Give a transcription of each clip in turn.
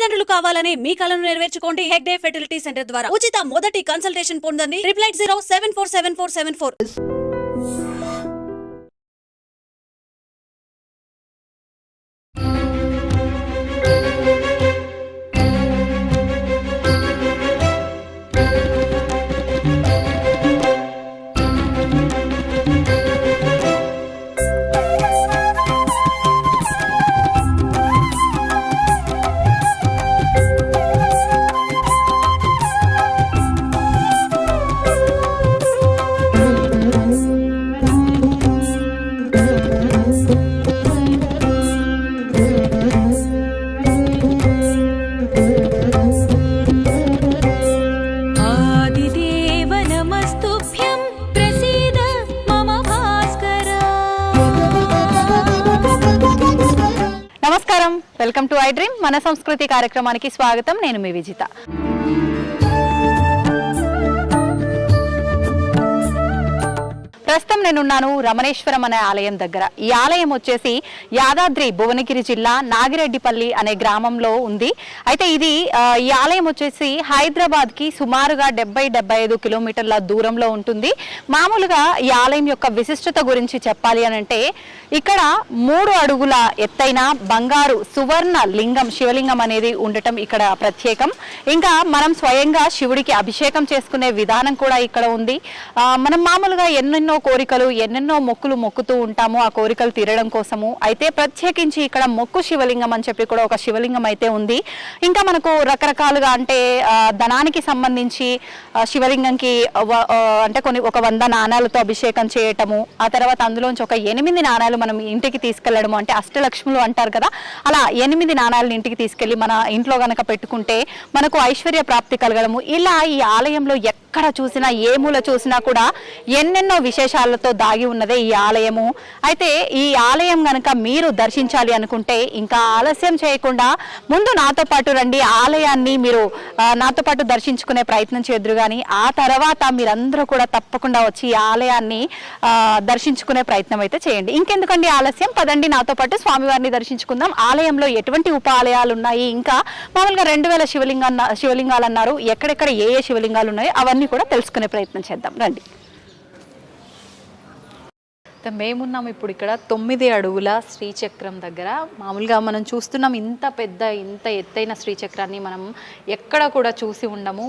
తల్లిదండ్రులు కావాలని మీ కలను నెరవేర్చుకోండి హెగ్డే ఫెర్టిలిటీ సెంటర్ ద్వారా ఉచిత మొదటి కన్సల్టేషన్ పొందండి 8807474474. నమస్కారం, వెల్కమ్ టు ఐ డ్రీమ్. మన సంస్కృతి కార్యక్రమానికి స్వాగతం. నేను మీ విజిత. ప్రస్తుతం నేనున్నాను రమణేశ్వరం అనే ఆలయం దగ్గర. ఈ ఆలయం వచ్చేసి యాదాద్రి భువనగిరి జిల్లా నాగిరెడ్డిపల్లి అనే గ్రామంలో ఉంది. అయితే ఇది ఈ ఆలయం వచ్చేసి హైదరాబాద్ కి సుమారుగా 70-75 కిలోమీటర్ల దూరంలో ఉంటుంది. మామూలుగా ఈ ఆలయం యొక్క విశిష్టత గురించి చెప్పాలి అని అంటే ఇక్కడ 3 అడుగుల ఎత్తైన బంగారు సువర్ణ లింగం, శివలింగం అనేది ఉండటం ఇక్కడ ప్రత్యేకం. ఇంకా మనం స్వయంగా శివుడికి అభిషేకం చేసుకునే విధానం కూడా ఇక్కడ ఉంది. మనం మామూలుగా ఎన్నెన్నో కోరికలు, ఎన్నెన్నో మొక్కులు మొక్కుతూ ఉంటాము ఆ కోరికలు తీరడం కోసము. అయితే ప్రత్యేకించి ఇక్కడ మొక్కు శివలింగం అని చెప్పి కూడా ఒక శివలింగం అయితే ఉంది. ఇంకా మనకు రకరకాలుగా అంటే ధనానికి సంబంధించి శివలింగంకి అంటే ఒక 100 నాణాలతో అభిషేకం చేయటము, ఆ తర్వాత అందులోంచి ఒక 8 నాణాలు మనం ఇంటికి తీసుకెళ్లడము, అంటే అష్టలక్ష్ములు అంటారు కదా, అలా 8 నాణాలను ఇంటికి తీసుకెళ్లి మన ఇంట్లో గనక పెట్టుకుంటే మనకు ఐశ్వర్య ప్రాప్తి కలగడము. ఇలా ఈ ఆలయంలో ఎక్కడ చూసినా, ఏ మూల చూసినా కూడా ఎన్నెన్నో విశేషాలతో దాగి ఉన్నదే ఈ ఆలయము. అయితే ఈ ఆలయం గనక మీరు దర్శించాలి అనుకుంటే ఇంకా ఆలస్యం చేయకుండా ముందు నాతో పాటు రండి. ఆలయాన్ని మీరు నాతో పాటు దర్శించుకునే ప్రయత్నం చేద్దరు కానీ ఆ తర్వాత మీరందరూ కూడా తప్పకుండా వచ్చి ఈ ఆలయాన్ని దర్శించుకునే ప్రయత్నం అయితే చేయండి. ఇంకెందుకండి ఆలస్యం, పదండి నాతో పాటు స్వామివారిని దర్శించుకుందాం. ఆలయంలో ఎటువంటి ఉప ఆలయాలు ఉన్నాయి, ఇంకా మామూలుగా 2000 శివలింగాలు అన్నారు, ఎక్కడెక్కడ ఏ శివలింగాలు ఉన్నాయో అవన్నీ కూడా తెలుసుకునే ప్రయత్నం చేద్దాం రండి. మేమున్నాం ఇప్పుడు ఇక్కడ 9 అడుగుల శ్రీచక్రం దగ్గర. మామూలుగా మనం చూస్తున్నాం ఇంత ఎత్తైన శ్రీచక్రాన్ని మనం ఎక్కడ కూడా చూసి ఉండము.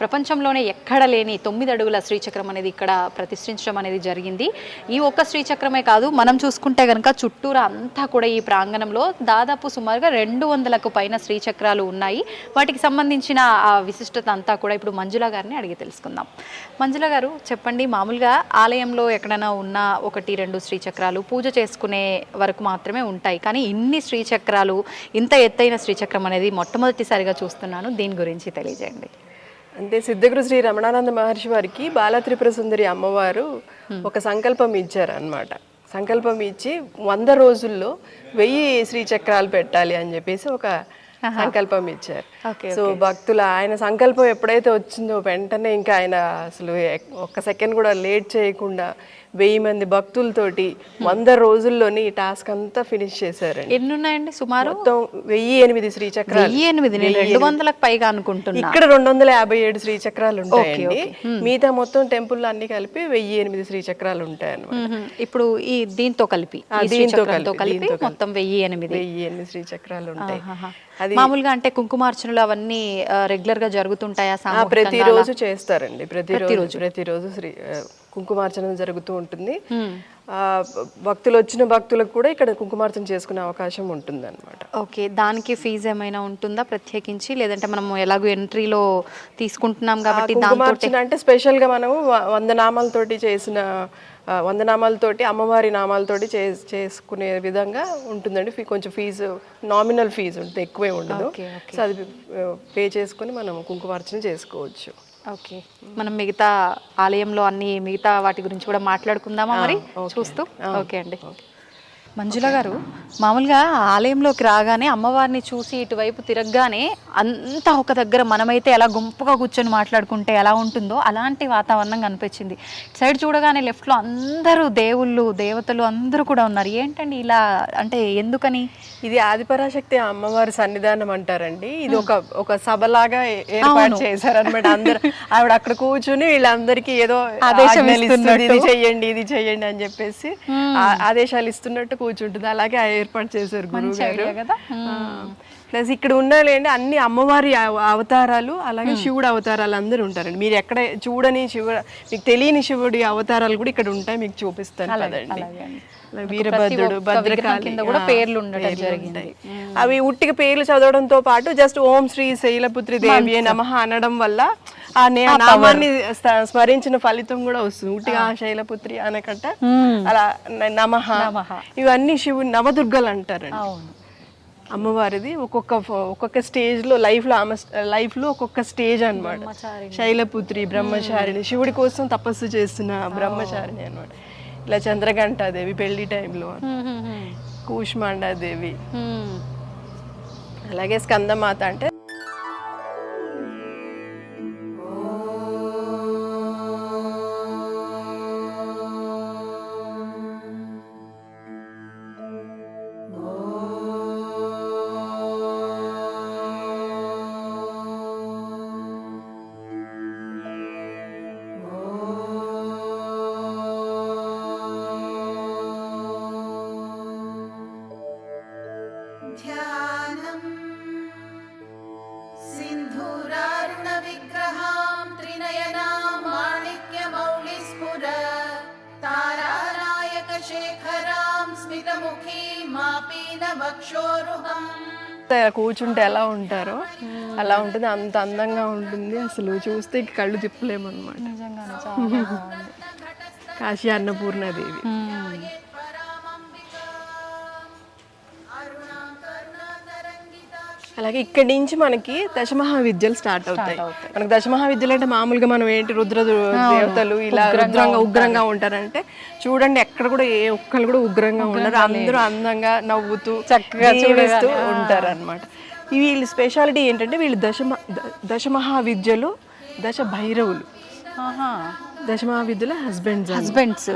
ప్రపంచంలోనే ఎక్కడ లేని 9 అడుగుల శ్రీచక్రం అనేది ఇక్కడ ప్రతిష్ఠించడం అనేది జరిగింది. ఈ ఒక్క శ్రీచక్రమే కాదు, మనం చూసుకుంటే కనుక చుట్టూరా అంతా కూడా ఈ ప్రాంగణంలో దాదాపు సుమారుగా 200కు పైన శ్రీచక్రాలు ఉన్నాయి. వాటికి సంబంధించిన ఆ విశిష్టత అంతా కూడా ఇప్పుడు మంజుల గారిని అడిగి తెలుసుకుందాం. మంజుల గారు చెప్పండి, మామూలుగా ఆలయంలో ఎక్కడైనా ఉన్న 1-2 శ్రీచక్రాలు పూజ చేసుకునే వరకు మాత్రమే ఉంటాయి, కానీ ఇన్ని శ్రీచక్రాలు, ఇంత ఎత్తైన శ్రీచక్రం అనేది మొట్టమొదటిసారిగా చూస్తున్నాను. దీని గురించి తెలియజేయండి. అంటే సిద్ధగురు శ్రీ రమణానంద మహర్షి వారికి బాలత్రిపుర సుందరి అమ్మవారు ఒక సంకల్పం ఇచ్చారు అన్నమాట. సంకల్పం ఇచ్చి 100 రోజుల్లో 1000 శ్రీచక్రాలు పెట్టాలి అని చెప్పేసి ఒక సంకల్పం ఇచ్చారు. సో భక్తుల ఆయన సంకల్పం ఎప్పుడైతే వచ్చిందో వెంటనే ఇంకా ఆయన అసలు ఒక్క సెకండ్ కూడా లేట్ చేయకుండా 1000 మంది భక్తులతోటి 100 రోజుల్లోని ఈ టాస్క్ అంతా ఫినిష్ చేశారు. ఎన్ని ఉన్నాయండి సుమారు? మొత్తం 1008 శ్రీచక్రాలు. 200లకు పైగా అనుకుంటున్నా. ఇక్కడ 257 శ్రీచక్రాలు ఉంటాయండి. మిగతా మొత్తం టెంపుల్ అన్ని కలిపి 1008 శ్రీచక్రాలు ఉంటాయి అన్నమాట. ఇప్పుడు ఈ దీంతో కలిపి మొత్తం 1008 శ్రీచక్రాలు ఉంటాయి. మామూలుగా అంటే కుంకుమార్చనలు అవన్నీ రెగ్యులర్ గా జరుగుతుంటాయా? ప్రతిరోజు చేస్తారండి. ప్రతిరోజు కుంకుమార్చన జరుగుతూ ఉంటుంది. భక్తులు వచ్చిన భక్తులకు కూడా ఇక్కడ కుంకుమార్చన చేసుకునే అవకాశం ఉంటుంది అన్నమాట. ఓకే, దానికి ఫీజు ఏమైనా ఉంటుందా ప్రత్యేకించి, లేదంటే మనం ఎలాగో ఎంట్రీలో తీసుకుంటున్నాం కాబట్టి కుంకుమార్చన అంటే స్పెషల్ గా మనము 100 నామాలతోటి చేసిన 100 నామాలతోటి అమ్మవారి నామాలతోటి చేసుకునే విధంగా ఉంటుందండి. కొంచెం ఫీజు నామినల్ ఫీజు ఉంటుంది, ఎక్కువే ఉండదు. సో అది పే చేసుకుని మనం కుంకుమార్చన చేసుకోవచ్చు. ఓకే, మనం మిగతా ఆలయంలో మిగతా వాటి గురించి కూడా మాట్లాడుకుందామా మరి చూస్తూ? ఓకే అండి. మంజుల గారు, మామూలుగా ఆలయంలోకి రాగానే అమ్మవారిని చూసి ఇటువైపు తిరగగానే అంతా ఒక దగ్గర మనమైతే ఎలా గుంపుగా కూర్చొని మాట్లాడుకుంటే ఎలా ఉంటుందో అలాంటి వాతావరణం కనిపించింది. ఇటు సైడ్ చూడగానే లెఫ్ట్లో అందరూ దేవుళ్ళు దేవతలు అందరూ కూడా ఉన్నారు. ఏంటండి ఇలా, అంటే ఎందుకని? ఇది ఆదిపరాశక్తి అమ్మవారి సన్నిధానం అంటారండి. ఇది ఒక సభలాగా ఏర్పాటు చేశారనమాట. అందరు ఆవిడ అక్కడ కూర్చుని వీళ్ళందరికీ ఏదో ఆదేశాలు ఇస్తుంది, ఇది చెయ్యండి ఇది చెయ్యండి అని చెప్పేసి ఆదేశాలు ఇస్తున్నట్టు కూర్చుంటుంది. అలాగే ఏర్పాటు చేశారు గురువు గారు. ప్లస్ ఇక్కడ ఉండాలండి అన్ని అమ్మవారి అవతారాలు, అలాగే శివుడు అవతారాలు అందరూ ఉంటారండి. మీరు ఎక్కడ చూడని మీకు తెలియని శివుడి అవతారాలు కూడా ఇక్కడ ఉంటాయి, మీకు చూపిస్తాను కదండి. వీరభద్రుడు, భద్రకాళి కూడా పేర్లు ఉంటాయి. అవి ఉట్టిగా పేర్లు చదవడంతో పాటు జస్ట్ ఓం శ్రీ శైలపుత్రి దేవి నమః అనడం వల్ల ఆ నామాన్ని స్మరించిన ఫలితం కూడా వస్తుంది. ఉట్టిగా శైలపుత్రి అనకట్ట అలా నమః, ఇవన్నీ శివుని నవదుర్గలు అంటారండి. అమ్మవారిది ఒక్కొక్క స్టేజ్ లో లైఫ్ లో ఒక్కొక్క స్టేజ్ అన్నమాట. శైలపుత్రి, బ్రహ్మచారిణి, శివుడి కోసం తపస్సు చేస్తున్న బ్రహ్మచారిణి అన్నమాట. ఇలా చంద్రఘంటాదేవి పెళ్లి టైంలో, కూష్మాండాదేవి, అలాగే స్కందమాత అంటే కూర్చుంటే ఎలా ఉంటారో అలా ఉంటుంది. అంత అందంగా ఉంటుంది, అసలు చూస్తే కళ్ళు తిప్పలేమన్నమాట. కాశీ అన్నపూర్ణాదేవి. అలాగే ఇక్కడి నుంచి మనకి దశమహావిద్యలు స్టార్ట్ అవుతాయి. మనకి దశమహావిద్యలు అంటే మామూలుగా మనం ఏంటి రుద్ర దేవతలు ఇలా ఉగ్రంగా ఉంటారంటే, చూడండి ఎక్కడ కూడా ఏ ఒక్కరు కూడా ఉగ్రంగా ఉండరు. అందరూ అందంగా నవ్వుతూ చక్కగా చూడేస్తూ ఉంటారు అనమాట. వీళ్ళ స్పెషాలిటీ ఏంటంటే వీళ్ళు దశమహావిద్యలు దశ భైరవులు. దశమహావిద్యల హస్బెండ్స్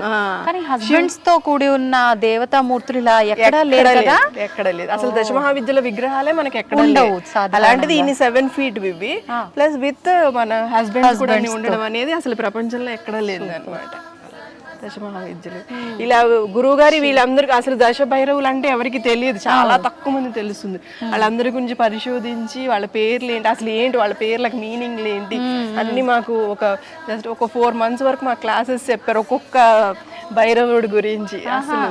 కానీ హస్బెండ్స్ తో కూడి ఉన్న దేవతామూర్తులు ఇలా ఎక్కడ లేదు అసలు. దశమహావిద్యల విగ్రహాలే మనకి ఎక్కడ లేవు. అలాంటిది ఇన్ని 7 feet ఇవి ప్లస్ విత్ మన హస్బెండ్స్ కూడా ఉండడం అనేది అసలు ప్రపంచంలో ఎక్కడ లేదు అన్నమాట. దశమహావిద్యలు ఇలా గురువు గారి వీళ్ళందరికీ అసలు దశ భైరవులు అంటే ఎవరికి తెలియదు, చాలా తక్కువ మంది తెలుస్తుంది. వాళ్ళందరి గురించి పరిశోధించి వాళ్ళ పేర్లు ఏంటి, అసలు ఏంటి వాళ్ళ పేర్లకు మీనింగ్లు ఏంటి అన్ని మాకు ఒక 4 months వరకు మా క్లాసెస్ చెప్పారు ఒక్కొక్క భైరవుడి గురించి. అసలు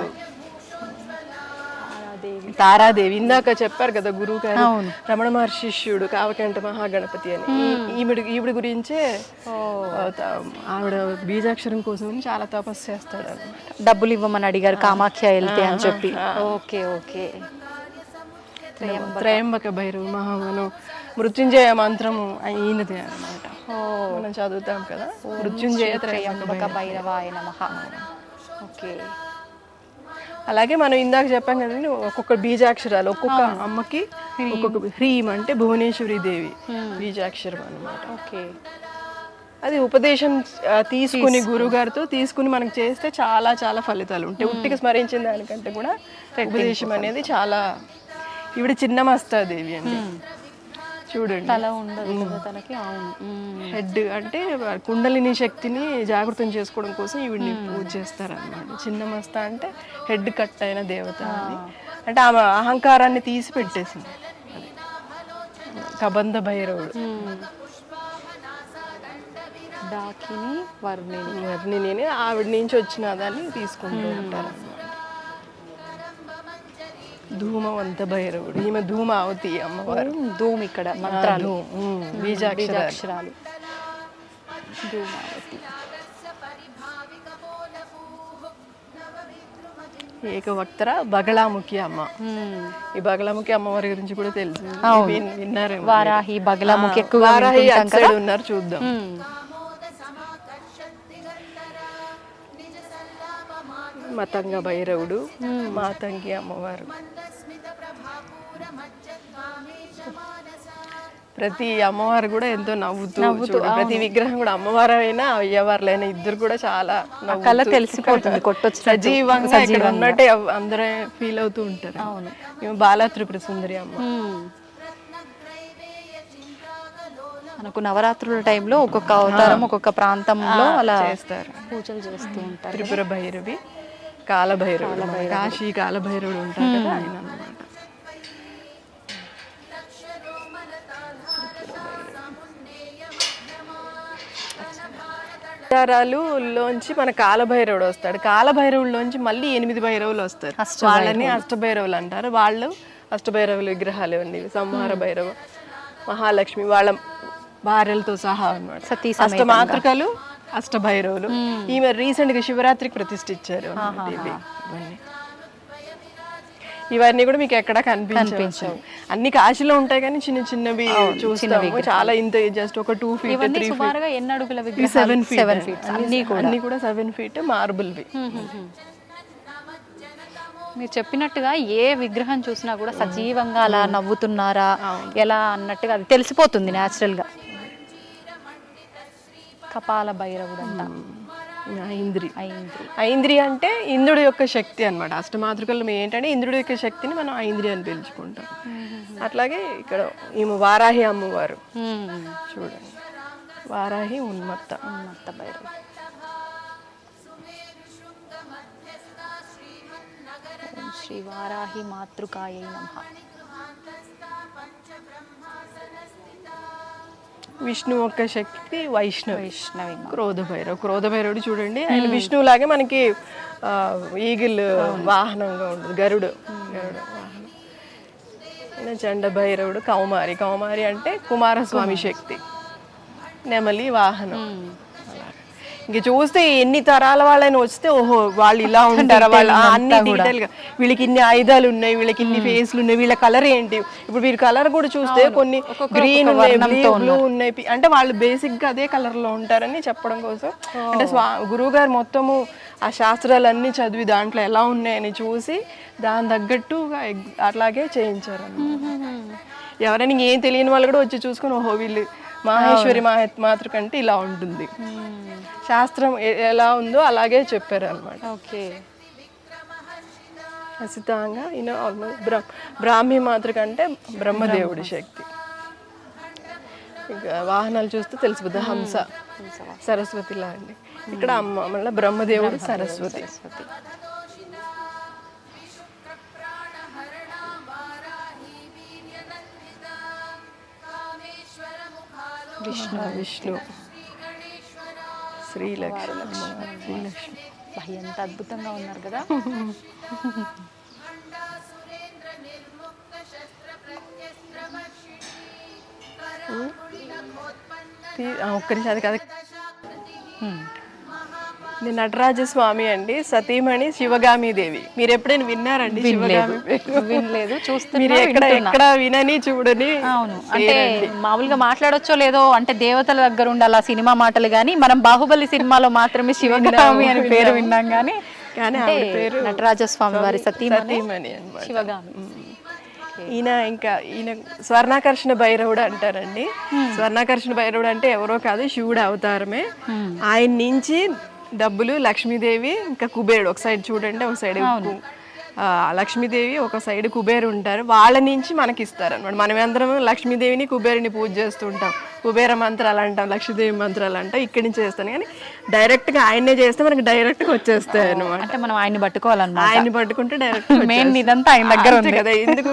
తారాదేవి ఇందాక చెప్పారు కదా గురువు గారు, రమణ మహర్షి శిష్యుడు కావకంట మహాగణపతి అని. ఈవిడ గురించే ఆవిడ బీజాక్షరం కోసం చాలా తపస్సు చేస్తాడు అన్నమాట. డబ్బులు ఇవ్వమని అడిగారు కామాఖ్య వెళ్తే అని చెప్పి. Okay okay. త్రయంబక భైరవ మహామను మృత్యుంజయ మంత్రము అయినది అన్నమాట. మనం చదువుతాం కదా, మృత్యుంజయ త్రయంబక భైరవాయ నమః. ఓకే. అలాగే మనం ఇందాక చెప్పాం కదండి, ఒక్కొక్క బీజాక్షరాలు ఒక్కొక్క అమ్మకి ఒక్కొక్క. హ్రీం అంటే భువనేశ్వరి దేవి బీజాక్షరం అన్నమాట. ఓకే. అది ఉపదేశం తీసుకుని గురువు గారితో తీసుకుని మనకు చేస్తే చాలా చాలా ఫలితాలు ఉంటాయి. ఉట్టిగా స్మరించిన దానికంటే కూడా ఉపదేశం అనేది చాలా. ఈవిడ చిన్నమస్తాదేవి అండి, చూడండి తల ఉండదు తనకి. హెడ్ అంటే కుండలిని శక్తిని జాగృతం చేసుకోవడం కోసం ఈవిడిని పూజ చేస్తారన్నమాట. చిన్నమస్త అంటే హెడ్ కట్ అయిన దేవత అని, అంటే ఆమె అహంకారాన్ని తీసి పెట్టేసింది. కబంధ భైరవుడు. డాకిని వర్ణిని ఆవిడ నుంచి వచ్చిన దాన్ని తీసుకుంటూ ఉంటారు అన్నమాట. ధూమవంత భైరవుడు, ఈమె ధూమావతి అమ్మవారు. ధూమ్ ఇక్కడ మంత్రాలు, బీజాక్షరాలు. ధూమావతి. ఏకవక్తర బగళాముఖి అమ్మ. ఈ బగళాముఖి అమ్మవారి గురించి కూడా తెలుసు, విన్నారేమో. వారాహి బగళాముఖి ఎక్కువ ఉన్నారు, చూద్దాం. మతంగ భైరవుడు, మాతంగి అమ్మవారు. ప్రతి అమ్మవారు కూడా ఎంతో నవ్వుతూ చూడు, ప్రతి విగ్రహం కూడా అమ్మవారు అయినా అయ్యవారులైనా ఇద్దరు కూడా చాలా కళ్ళ తెలిసిపోతుంది కొట్టొచ్చు సజీవంగా ఇక్కడ ఉన్నట్టే అందరూ ఫీల్ అవుతూ ఉంటారు. ఈమె బాలా త్రిపుర సుందరి అమ్మ. మనకు నవరాత్రుల టైంలో ఒక్కొక్క అవతారం ఒక్కొక్క ప్రాంతంలో అలా చేస్తారు, పూజలు చేస్తూ ఉంటారు. త్రిపుర భైరవి, కాలభైరవుడు, కాశీ కాలభైరవుడు ఉంటారు కదా ఆయన అన్నమాట. అవతారాలులోంచి మన కాలభైరవుడు వస్తాడు. కాలభైరవుల్లోంచి మళ్ళీ 8 భైరవులు వస్తారు. వాళ్ళని అష్టభైరవులు అంటారు. వాళ్ళు అష్టభైరవుల విగ్రహాలు అండి. సంహార భైరవ, మహాలక్ష్మి వాళ్ళ భార్యలతో సహా అన్నమాట. అష్టమాతృకలు, అష్టభైరవులు. ఈమె రీసెంట్ గా శివరాత్రికి ప్రతిష్ఠించారు. ఇవన్నీ కూడా మీకు ఎక్కడ కనిపించవు. అన్ని కాశీలో ఉంటాయి కానీ చిన్న చిన్నవి చూస్తాము. చాలా ఇంత జస్ట్ ఒక 2 feet 3 feet. సుమారుగా ఎన్ని అడుగుల 7 feet అన్ని కూడా 7 feet మార్బుల్వి. మీరు చెప్పినట్టుగా ఏ విగ్రహం చూసినా కూడా సజీవంగా అలా నవ్వుతున్నారా ఎలా అన్నట్టుగా అది తెలిసిపోతుంది న్యాచురల్ గా. కపాల భైరవుడు అంట, ఐంద్రి అంటే ఇంద్రుడి యొక్క శక్తి అన్నమాట. అష్టమాతృకలు ఏంటంటే ఇంద్రుడి యొక్క శక్తిని మనం ఐంద్రి అని పిలుచుకుంటాం. అట్లాగే ఇక్కడ ఈమె వారాహి అమ్మవారు చూడండి, వారాహి ఉన్మత్త భైరవుడు. శ్రీ వారాహి మాతృకాయై నమః. విష్ణు యొక్క శక్తి వైష్ణవి. క్రోధభైరవుడు చూడండి, ఆయన విష్ణువులాగే మనకి ఈగిల్ వాహనంగా ఉంటుంది, గరుడు వాహనం. ఆయన చండ భైరవుడు. కౌమారి అంటే కుమారస్వామి శక్తి, నెమలి వాహనం. ఇంక చూస్తే ఎన్ని తరాల వాళ్ళని వస్తే ఓహో వాళ్ళు ఇలా ఉంటారా, వాళ్ళు అన్ని డీటెయిల్ గా వీళ్ళకి ఇన్ని ఆయుధాలు ఉన్నాయి, వీళ్ళకి ఇన్ని ఫేస్లు ఉన్నాయి, వీళ్ళ కలర్ ఏంటి. ఇప్పుడు వీళ్ళ కలర్ కూడా చూస్తే కొన్ని గ్రీన్ ఉన్నాయి, బ్లూ ఉన్నాయి, అంటే వాళ్ళు బేసిక్ గా అదే కలర్ లో ఉంటారని చెప్పడం కోసం. అంటే గురువు గారు మొత్తము ఆ శాస్త్రాలన్నీ చదివి దాంట్లో ఎలా ఉన్నాయని చూసి దాని తగ్గట్టుగా అట్లాగే చేయించారు అన్నమాట. ఎవరైనా ఏం తెలియని వాళ్ళు కూడా వచ్చి చూసుకొని ఓహో వీళ్ళు మహేశ్వరి మాతృక అంటే ఇలా ఉంటుంది, శాస్త్రం ఎలా ఉందో అలాగే చెప్పారు అనమాట. ఖచ్చితంగా ఈయన ఆల్మోస్ట్ బ్రాహ్మీ మాతృక అంటే బ్రహ్మదేవుడి శక్తి. ఇక వాహనాలు చూస్తే తెలిసిపోతుంది, హంస, సరస్వతి లా అండి. ఇక్కడ అమ్మ మళ్ళీ బ్రహ్మదేవుడు, సరస్వతి. విష్ణు, శ్రీలక్ష్మి. ఎంత అద్భుతంగా ఉన్నారు కదా. ఒక్కరి అది కదా, నటరాజస్వామి అండి, సతీమణి శివగామి దేవి. మీరు ఎప్పుడైనా విన్నారండి? వినలేదు, చూస్తే మీరు ఎక్కడ వినని చూడని. అవును, అంటే మామూలుగా మాట్లాడొచ్చో లేదో, అంటే దేవతల దగ్గర ఉండాలి సినిమా మాటలు, కానీ మనం బాహుబలి సినిమాలో మాత్రమే శివగామి అని పేరు విన్నాం, కానీ నటరాజస్వామి వారి సతీమణి శివగామి. ఈయన స్వర్ణాకర్షణ భైరవుడు అంటారండి. స్వర్ణాకర్షణ భైరవుడు అంటే ఎవరో కాదు, శివుడు అవతారమే. ఆయన నుంచి డబ్బులు లక్ష్మీదేవి ఇంకా కుబేరుడు, ఒక సైడ్ చూడండి, ఒక సైడ్ లక్ష్మీదేవి, ఒక సైడ్ కుబేరు ఉంటారు. వాళ్ళ నుంచి మనకి ఇస్తారు అనమాట. మనం అందరం లక్ష్మీదేవిని కుబేరుని పూజ చేస్తుంటాం, కుబేర మంత్రాలు అంటాం, లక్ష్మీదేవి మంత్రాలు అంటాం. ఇక్కడి నుంచి చేస్తాను, కానీ డైరెక్ట్ గా ఆయనే చేస్తే మనకి డైరెక్ట్ గా వచ్చేస్తాయి అనమాట. అంటే మనం ఆయన్ని పట్టుకోవాలన్నమాట. ఆయన్ని పట్టుకుంటే డైరెక్ట్ మెయిన్ ఇదంతా ఆయన దగ్గర ఉంది కదా. ఎందుకు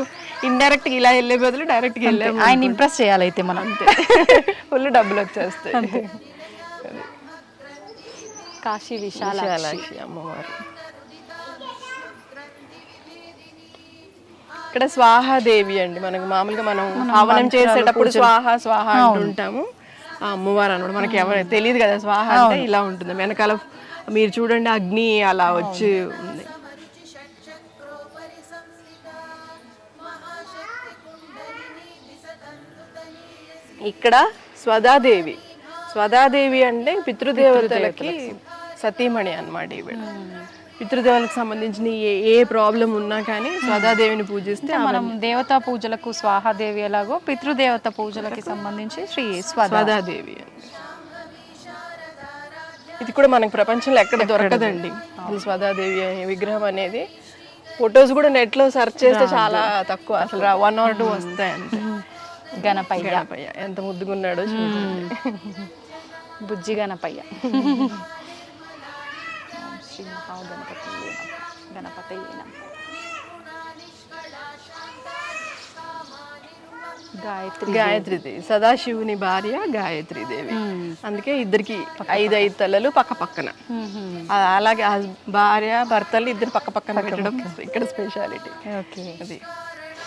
ఇండైరెక్ట్ గా ఇలా వెళ్ళే బదులు డైరెక్ట్ గా వెళ్ళాము, ఆయన ఇంప్రెస్ చేయాలి అయితే మనం, అంతే. ఫుల్ డబ్బులు వచ్చేస్తాయి. కాశీ విశాలాక్షి అమ్మవారు. ఇక్కడ స్వాహాదేవి అండి. మనకు మామూలుగా మనం హవనం చేసేటప్పుడు స్వాహ అంటుంటాము. ఆ అమ్మవారు అన్నమాట. మనకి ఎవరు తెలియదు కదా స్వాహ అంటే ఇలా ఉంటుంది. వెనకాల మీరు చూడండి అగ్ని అలా వచ్చి ఉంది. ఇక్కడ స్వదాదేవి అంటే పితృదేవతలకి సతీమణి అన్నమాట. ఈవిడ పితృదేవులకు సంబంధించిన ఏ ప్రాబ్లం ఉన్నా కానీ స్వధాదేవిని పూజిస్తే మనం దేవతా పూజలకు స్వాహాదేవి ఎలాగో పితృదేవత పూజలకి సంబంధించి శ్రీ స్వధాదేవి. ఇది కూడా మనకు ప్రపంచంలో ఎక్కడ దొరకదండి ఈ స్వధాదేవి విగ్రహం అనేది. ఫొటోస్ కూడా నెట్లో సెర్చ్ చేస్తే చాలా తక్కువ, అసలు 1 or 2 వస్తాయండి. గణపయ్య ఎంత ముద్దుగున్నాడో చూడండి. బుజ్జి గణపయ్య. శ్రీ మహాగణపతి గణపతి గాయత్రీదేవి సదాశివుని భార్య గాయత్రీదేవి. అందుకే ఇద్దరికి 5 తలలు పక్క పక్కన. అలాగే భార్య భర్తలు ఇద్దరు పక్క పక్కన పెట్టడం ఇక్కడ స్పెషాలిటీ. అది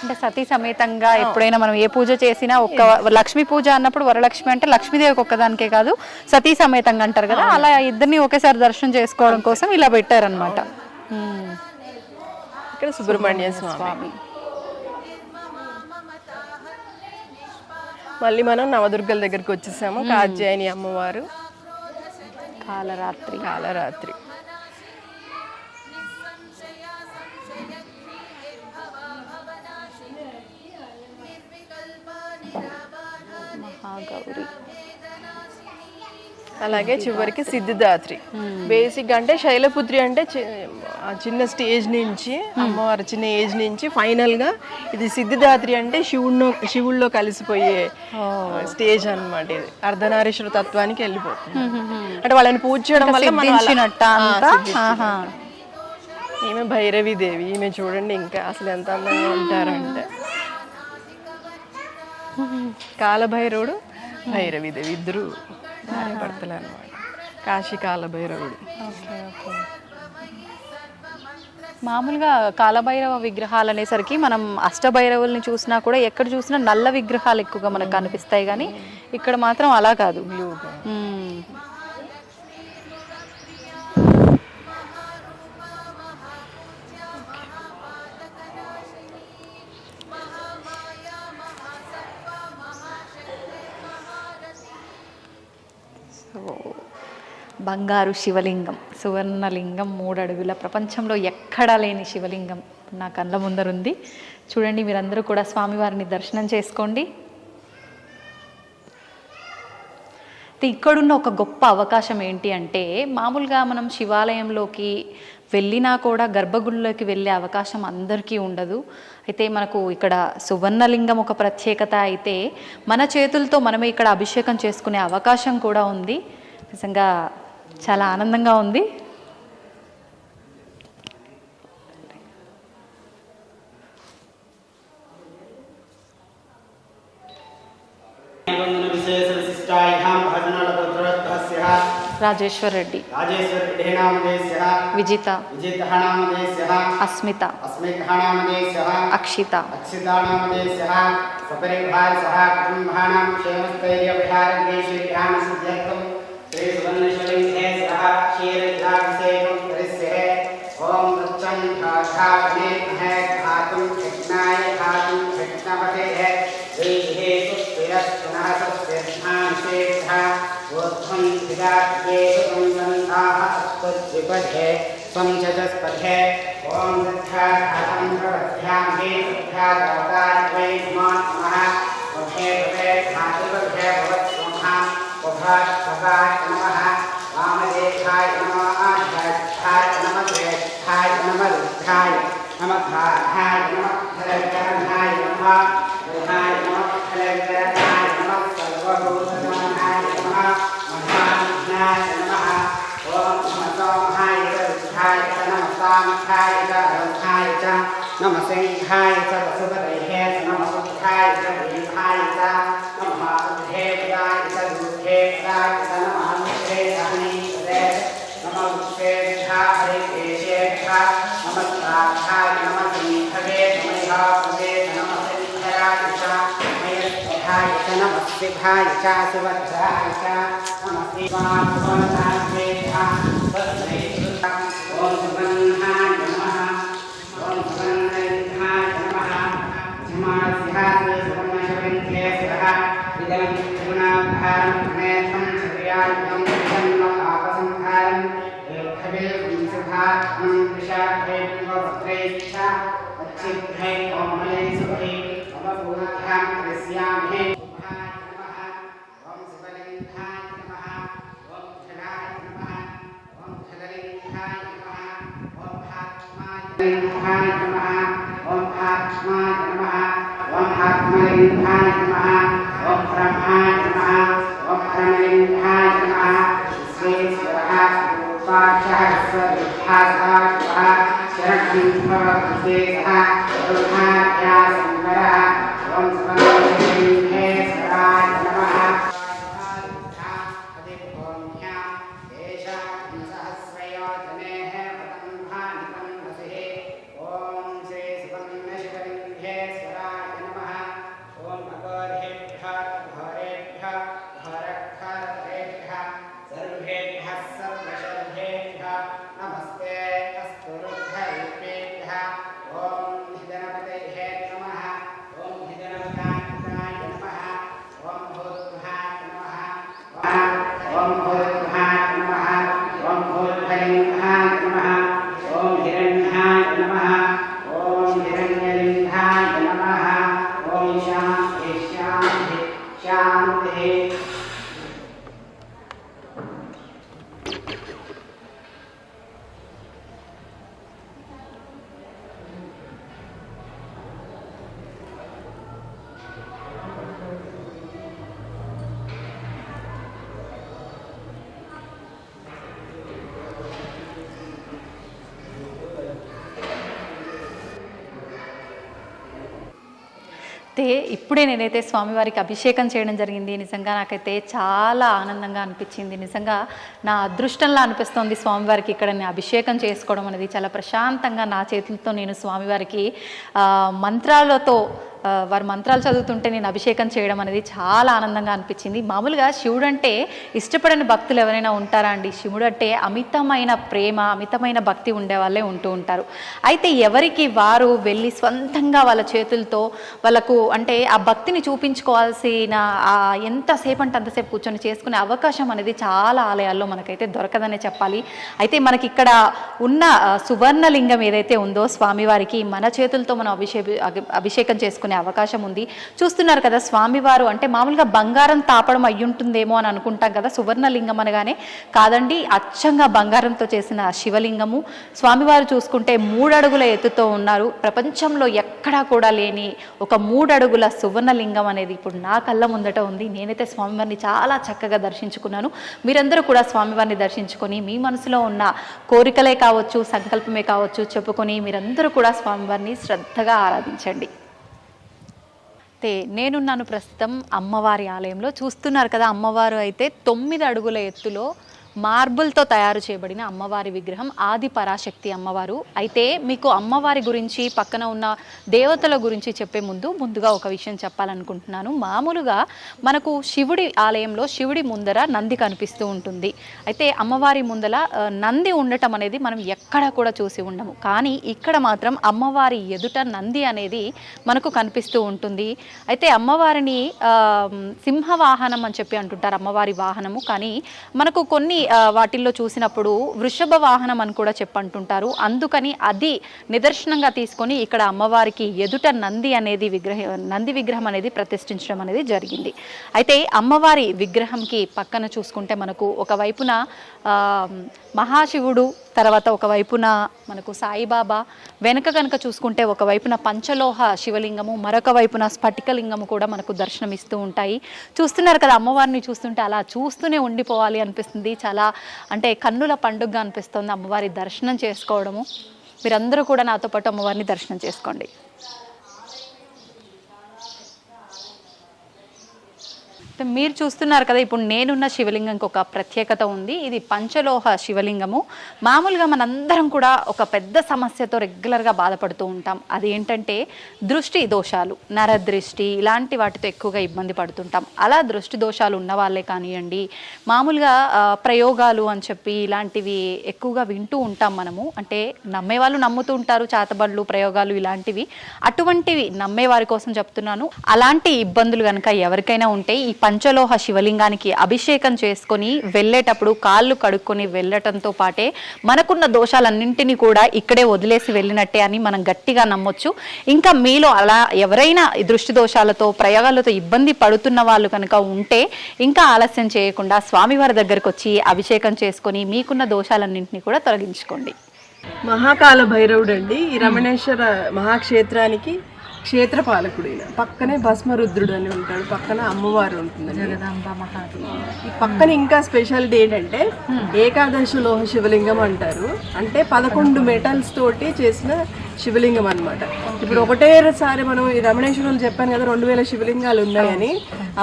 అంటే సతీ సమేతంగా ఎప్పుడైనా మనం ఏ పూజ చేసినా ఒక్క లక్ష్మీ పూజ అన్నప్పుడు వరలక్ష్మి అంటే లక్ష్మీదేవికి ఒక్కదానికే కాదు సతీ సమేతంగా అంటారు కదా, అలా ఇద్దరిని ఒకేసారి దర్శనం చేసుకోవడం కోసం ఇలా పెట్టారనమాట. ఇక్కడ సుబ్రహ్మణ్య స్వామి. మళ్ళీ మనం నవదుర్గల దగ్గరికి వచ్చేసాము. కాత్యాయని అమ్మవారు, కాలరాత్రి. మహాగౌరి. అలాగే చివరికి సిద్ధిదాత్రి. బేసిక్ అంటే శైలపుత్రి అంటే చిన్న స్టేజ్ నుంచి అమ్మవారు చిన్న ఏజ్ నుంచి ఫైనల్ గా ఇది సిద్ధిదాత్రి అంటే శివుల్లో కలిసిపోయే స్టేజ్ అన్నమాట. ఇది అర్ధనారీశ్వర తత్వానికి వెళ్ళిపోతుంది. అంటే వాళ్ళని పూజ చేయడం వల్ల ఈమె భైరవి దేవి. ఈమె చూడండి ఇంకా అసలు ఎంత అందంగా ఉంటారంటే కాలభైరవుడు భైరవి దేవి ఇద్దరు భర్తలు అనమాట. కాశీ కాలభైరవుడు. మామూలుగా కాలభైరవ విగ్రహాలు అనేసరికి మనం అష్టభైరవుల్ని చూసినా కూడా ఎక్కడ చూసినా నల్ల విగ్రహాలు ఎక్కువగా మనకు కనిపిస్తాయి, కానీ ఇక్కడ మాత్రం అలా కాదు. బంగారు శివలింగం, సువర్ణలింగం, 3 అడుగుల, ప్రపంచంలో ఎక్కడా లేని శివలింగం నా కళ్ళ ముందరుంది. చూడండి, మీరందరూ కూడా స్వామివారిని దర్శనం చేసుకోండి. ఇక్కడున్న ఒక గొప్ప అవకాశం ఏంటి అంటే, మామూలుగా మనం శివాలయంలోకి వెళ్ళినా కూడా గర్భగుడిలోకి వెళ్ళే అవకాశం అందరికీ ఉండదు. అయితే మనకు ఇక్కడ సువర్ణలింగం ఒక ప్రత్యేకత అయితే, మన చేతులతో మనమే ఇక్కడ అభిషేకం చేసుకునే అవకాశం కూడా ఉంది. నిజంగా చాలా ఆనందంగా ఉంది. రాజేశ్వర్ రెడ్డి, విజిత, అస్మిత, అక్షిత, नमसिंहाय च वसुपतये नमः च दीर्घाय च नमः बुद्धेभ्याय च दुर्गेभ्याय च नमः मुखेभ्याय नमः मुखेभ्याः हरिकेशेभ्याः नमस्काराय नमः सिंहवे नमः नमः सिंहराय च मयस्पथाय च नमः शिवाय च सुभद्राय च नमः शिवाय सुभद्राभ्यः तस्मै ॐ सुबन्धाय नमः ॐ सुबन्धाय नमः हिमास्यासे सुवर्णशवन्ते स्वः इदं गुणाभारं नेत्रं श्रियायं जन्म आपसंहारं एकभे सुभा ఇప్పుడే నేనైతే స్వామివారికి అభిషేకం చేయడం జరిగింది. నిజంగా నాకైతే చాలా ఆనందంగా అనిపించింది. నిజంగా నా అదృష్టంలా అనిపిస్తోంది స్వామివారికి ఇక్కడ నేను అభిషేకం చేసుకోవడం అనేది. చాలా ప్రశాంతంగా నా చేతులతో నేను స్వామివారికి మంత్రాలతో వారి మంత్రాలు చదువుతుంటే నేను అభిషేకం చేయడం అనేది చాలా ఆనందంగా అనిపించింది. మామూలుగా శివుడు అంటే ఇష్టపడని భక్తులు ఎవరైనా ఉంటారా అండి? శివుడు అంటే అమితమైన ప్రేమ, అమితమైన భక్తి ఉండేవాళ్ళే ఉంటూ ఉంటారు. అయితే ఎవరికి వారు వెళ్ళి స్వంతంగా వాళ్ళ చేతులతో వాళ్ళకు అంటే ఆ భక్తిని చూపించుకోవాల్సిన ఎంతసేపు అంటే అంతసేపు కూర్చొని చేసుకునే అవకాశం అనేది చాలా ఆలయాల్లో మనకైతే దొరకదనే చెప్పాలి. అయితే మనకి ఇక్కడ ఉన్న సువర్ణలింగం ఏదైతే ఉందో స్వామివారికి మన చేతులతో మనం అభిషేకం చేసుకునే అవకాశం ఉంది. చూస్తున్నారు కదా స్వామివారు అంటే మామూలుగా బంగారం తాపడం అయ్యుంటుందేమో అని అనుకుంటాం కదా సువర్ణలింగం అనగానే. కాదండి, అచ్చంగా బంగారంతో చేసిన శివలింగము. స్వామివారు చూసుకుంటే 3 అడుగుల ఎత్తుతో ఉన్నారు. ప్రపంచంలో ఎక్కడా కూడా లేని ఒక 3 అడుగుల సువర్ణలింగం అనేది ఇప్పుడు నా కళ్ళ ముందట ఉంది. నేనైతే స్వామివారిని చాలా చక్కగా దర్శించుకున్నాను. మీరందరూ కూడా స్వామివారిని దర్శించుకొని మీ మనసులో ఉన్న కోరికలే కావచ్చు, సంకల్పమే కావచ్చు చెప్పుకొని మీరందరూ కూడా స్వామివారిని శ్రద్ధగా ఆరాధించండి. నేనున్నాను ప్రస్తుతం అమ్మవారి ఆలయంలో. చూస్తున్నారు కదా అమ్మవారు అయితే 9 అడుగుల ఎత్తులో మార్బుల్తో తయారు చేయబడిన అమ్మవారి విగ్రహం, ఆది పరాశక్తి అమ్మవారు. అయితే మీకు అమ్మవారి గురించి పక్కన ఉన్న దేవతల గురించి చెప్పే ముందుగా ఒక విషయం చెప్పాలనుకుంటున్నాను. మామూలుగా మనకు శివుడి ఆలయంలో శివుడి ముందర నంది కనిపిస్తూ ఉంటుంది. అయితే అమ్మవారి ముందర నంది ఉండటం అనేది మనం ఎక్కడ కూడా చూసి ఉండము. కానీ ఇక్కడ మాత్రం అమ్మవారి ఎదుట నంది అనేది మనకు కనిపిస్తూ ఉంటుంది. అయితే అమ్మవారిని సింహవాహనం అని చెప్పి అంటుంటారు, అమ్మవారి వాహనము. కానీ మనకు కొన్ని వాటిల్లో చూసినప్పుడు వృషభ వాహనం అని కూడా చెప్పంటుంటారు. అందుకని అది నిదర్శనంగా తీసుకొని ఇక్కడ అమ్మవారికి ఎదుట నంది విగ్రహం అనేది ప్రతిష్ఠించడం అనేది జరిగింది. అయితే అమ్మవారి విగ్రహంకి పక్కన చూసుకుంటే మనకు ఒకవైపున మహాశివుడు, తర్వాత ఒకవైపున మనకు సాయిబాబా, వెనక కనుక చూసుకుంటే ఒకవైపున పంచలోహ శివలింగము, మరొక వైపున స్ఫటికలింగము కూడా మనకు దర్శనమిస్తూ ఉంటాయి. చూస్తున్నారు కదా అమ్మవారిని చూస్తుంటే అలా చూస్తూనే ఉండిపోవాలి అనిపిస్తుంది. చాలా అంటే కన్నుల పండుగగా అనిపిస్తుంది అమ్మవారి దర్శనం చేసుకోవడము. మీరందరూ కూడా నాతో పాటు అమ్మవారిని దర్శనం చేసుకోండి. మీరు చూస్తున్నారు కదా ఇప్పుడు నేనున్న శివలింగంకి ఒక ప్రత్యేకత ఉంది. ఇది పంచలోహ శివలింగము. మామూలుగా మనందరం కూడా ఒక పెద్ద సమస్యతో రెగ్యులర్గా బాధపడుతూ ఉంటాం. అదేంటంటే దృష్టి దోషాలు, నరదృష్టి, ఇలాంటి వాటితో ఎక్కువగా ఇబ్బంది పడుతుంటాం. అలా దృష్టి దోషాలు ఉన్న వాళ్ళే కానివ్వండి, మామూలుగా ప్రయోగాలు అని చెప్పి ఇలాంటివి ఎక్కువగా వింటూ ఉంటాం మనము. అంటే నమ్మేవాళ్ళు నమ్ముతూ ఉంటారు, చాతబడులు, ప్రయోగాలు ఇలాంటివి. అటువంటివి నమ్మేవారి కోసం చెప్తున్నాను. అలాంటి ఇబ్బందులు కనుక ఎవరికైనా ఉంటే ఈ పంచలోహ శివలింగానికి అభిషేకం చేసుకొని వెళ్ళేటప్పుడు కాళ్ళు కడుక్కొని వెళ్ళటంతో పాటే మనకున్న దోషాలన్నింటినీ కూడా ఇక్కడే వదిలేసి వెళ్ళినట్టే అని మనం గట్టిగా నమ్మొచ్చు. ఇంకా మీలో అలా ఎవరైనా దృష్టి దోషాలతో ప్రయోగాలతో ఇబ్బంది పడుతున్న వాళ్ళు కనుక ఉంటే ఇంకా ఆలస్యం చేయకుండా స్వామివారి దగ్గరకు వచ్చి అభిషేకం చేసుకొని మీకున్న దోషాలన్నింటినీ కూడా తొలగించుకోండి. మహాకాల భైరవుడు అండి. ఈ రమణేశ్వర మహాక్షేత్రానికి క్షేత్రపాలకుడు. ఈయన పక్కనే భస్మరుద్రుడు అని ఉంటాడు, పక్కన అమ్మవారు ఉంటుందండి. ఈ పక్కన ఇంకా స్పెషాలిటీ ఏంటంటే ఏకాదశి లోహ శివలింగం అంటారు. అంటే 11 మెటల్స్ తోటి చేసిన శివలింగం అన్నమాట. ఇప్పుడు ఒకటేసారి మనం ఈ రమణేశ్వరులు చెప్పాను కదా 2000 శివలింగాలు ఉన్నాయని,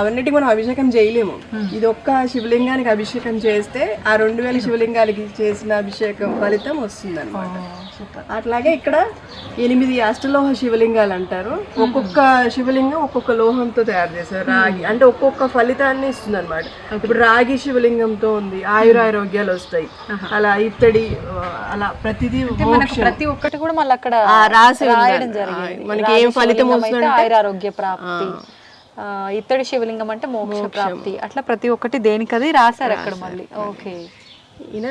అవన్నిటికి మనం అభిషేకం చేయలేము. ఇది ఒక్క శివలింగానికి అభిషేకం చేస్తే ఆ 2000 శివలింగాలకి చేసిన అభిషేకం ఫలితం వస్తుంది అనమాట. అట్లాగే ఇక్కడ 8 అష్టలోహ శివలింగాలు అంటారు. ఒక్కొక్క శివలింగం ఒక్కొక్క లోహంతో తయారు చేశారు. రాగి అంటే ఒక్కొక్క ఫలితాన్ని ఇస్తుంది అనమాట. ఇప్పుడు రాగి శివలింగంతో ఉంది, ఆయురారోగ్యాలు వస్తాయి. అలా ఇత్తడి, అలా ప్రతిదీ ప్రతి ఒక్కటి కూడా మళ్ళీ అక్కడ రాసి రాయడం జరిగింది. మనకి ఏం ఫలితం వస్తుంది, ఆయురారోగ్య ప్రాప్తి. ఇత్తడి శివలింగం అంటే మోక్ష ప్రాప్తి. అట్లా ప్రతి ఒక్కటి దేనికది రాశారు అక్కడ మళ్ళీ. ఓకే. ఈయన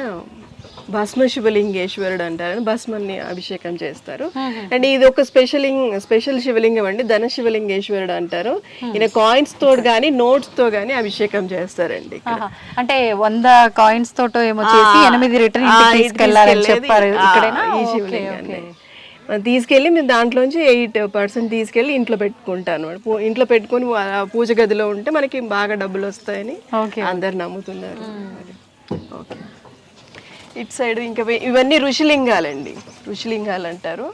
భస్మ శివలింగేశ్వరుడు అంటారని భస్మాన్ని అభిషేకం చేస్తారు. అండ్ ఇది ఒక స్పెషల్ శివలింగం అండి. ధన శివలింగేశ్వరుడు అంటారు. ఈయన కాయిన్స్ తో గానీ నోట్స్ తో గానీ అభిషేకం చేస్తారండి. అంటే 100 కాయిన్స్ తోటో ఏమో చేసి 8 రిటర్న్ తీసుకెళ్లారని చెప్పారు. ఇక్కడేనా ఈ శివలింగాన్ని తీసుకెళ్ళి మీరు దాంట్లోంచి 8% తీసుకెళ్ళి ఇంట్లో పెట్టుకుంటాను. ఇంట్లో పెట్టుకుని పూజ గదిలో ఉంటే మనకి బాగా డబ్బులు వస్తాయని అందరు నమ్ముతున్నారు. ఓకే. ఇటు సైడ్ ఇంకా ఇవన్నీ ఋషిలింగాలండి. ఋషిలింగాలు అంటారు.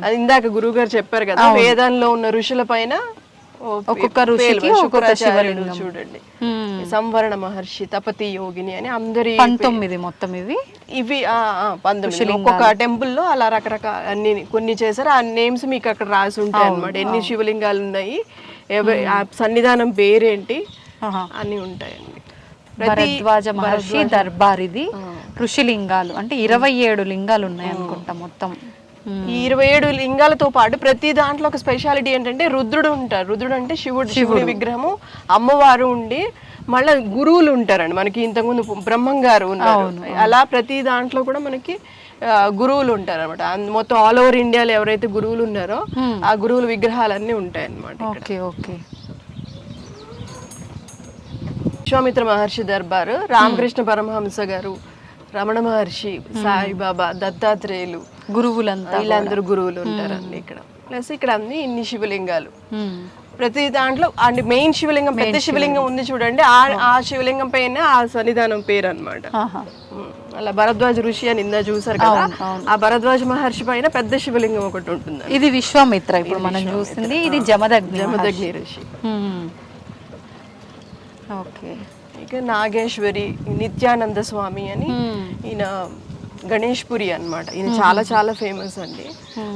అది ఇందాక గురువు గారు చెప్పారు కదా, వేదంలో ఉన్న ఋషుల పైన ఒక్కొక్క ఋషికి ఒక్కొక్క శివలింగం. చూడండి, సంవరణ మహర్షి, తపతి యోగిని అని అందరి 19 మొత్తం ఇవి 19 ఒక్కొక్క టెంపుల్ లో అలా రకరకాల అన్ని కొన్ని చేశారు. ఆ నేమ్స్ మీకు అక్కడ రాసి ఉంటాయి అన్నమాట. ఎన్ని శివలింగాలు ఉన్నాయి, ఆ సన్నిధానం పేరేంటి అన్ని ఉంటాయండి. భరద్వాజ మహర్షి దర్బార్ ఇది. ఋషిలింగాలు అంటే 27 లింగాలు ఉన్నాయి అనుకుంటా మొత్తం. ఈ 27 లింగాలతో పాటు ప్రతి దాంట్లో ఒక స్పెషాలిటీ ఏంటంటే రుద్రుడు ఉంటారు. రుద్రుడు అంటే శివుడి విగ్రహము, అమ్మవారు ఉండి మళ్ళీ గురువులు ఉంటారండి. మనకి ఇంతకుముందు బ్రహ్మం గారు ఉన్నారు. అలా ప్రతి దాంట్లో కూడా మనకి గురువులు ఉంటారు అనమాట. మొత్తం ఆల్ ఓవర్ ఇండియాలో ఎవరైతే గురువులు ఉన్నారో ఆ గురువుల విగ్రహాలన్నీ ఉంటాయి అన్నమాట. ఓకే. విశ్వామిత్ర మహర్షి దర్బారు, రామకృష్ణ పరమహంస గారు, రమణ మహర్షి, సాయిబాబా, దత్తాత్రేయులు, గురువులంతా వీళ్ళందరూ గురువులు ఉంటారండి ఇక్కడ. ప్లస్ ఇక్కడ అన్ని ఇన్ని శివలింగాలు. ప్రతి దాంట్లో అంటే మెయిన్ శివలింగం, పెద్ద శివలింగం ఉంది చూడండి, ఆ శివలింగం పైన ఆ సన్నిధానం పేరు అన్నమాట. అలా భరద్వాజ ఋషి అని ఇందా చూసారు కదా, ఆ భరద్వాజ మహర్షి పైన పెద్ద శివలింగం ఒకటి ఉంటుంది. ఇది విశ్వామిత్ర ఇప్పుడు మనం చూసింది. ఇది జమదగ్ని ఋషి. ఓకే. ఇక నాగేశ్వరి, నిత్యానంద స్వామి అని ఈయన గణేష్పురి అన్నమాట. ఈయన చాలా చాలా ఫేమస్ అండి.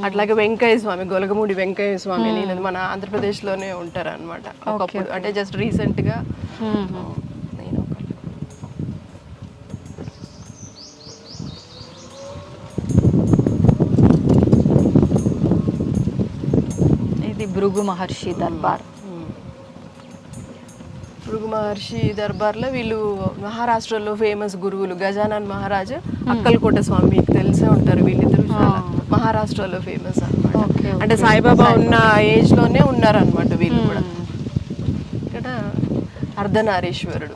అట్లాగే వెంకయ్య స్వామి, గొలగమూడి వెంకయ్య స్వామి అని ఈయన మన ఆంధ్రప్రదేశ్ లోనే ఉంటారు అనమాట. ఒకప్పుడు అంటే జస్ట్ రీసెంట్ గా. ఇది భృగు మహర్షి దర్బార్. భృగు మహర్షి దర్బార్లో వీళ్ళు మహారాష్ట్రలో ఫేమస్ గురువులు. గజానన్ మహారాజ్, అక్కల్కోట స్వామి మీకు తెలిసే ఉంటారు. వీళ్ళిద్దరు మహారాష్ట్రలో ఫేమస్ అన్నమాట. అంటే సాయిబాబా ఉన్న ఏజ్ లోనే ఉన్నారనమాట వీళ్ళు కూడా. ఇక్కడ అర్ధనారీశ్వరుడు.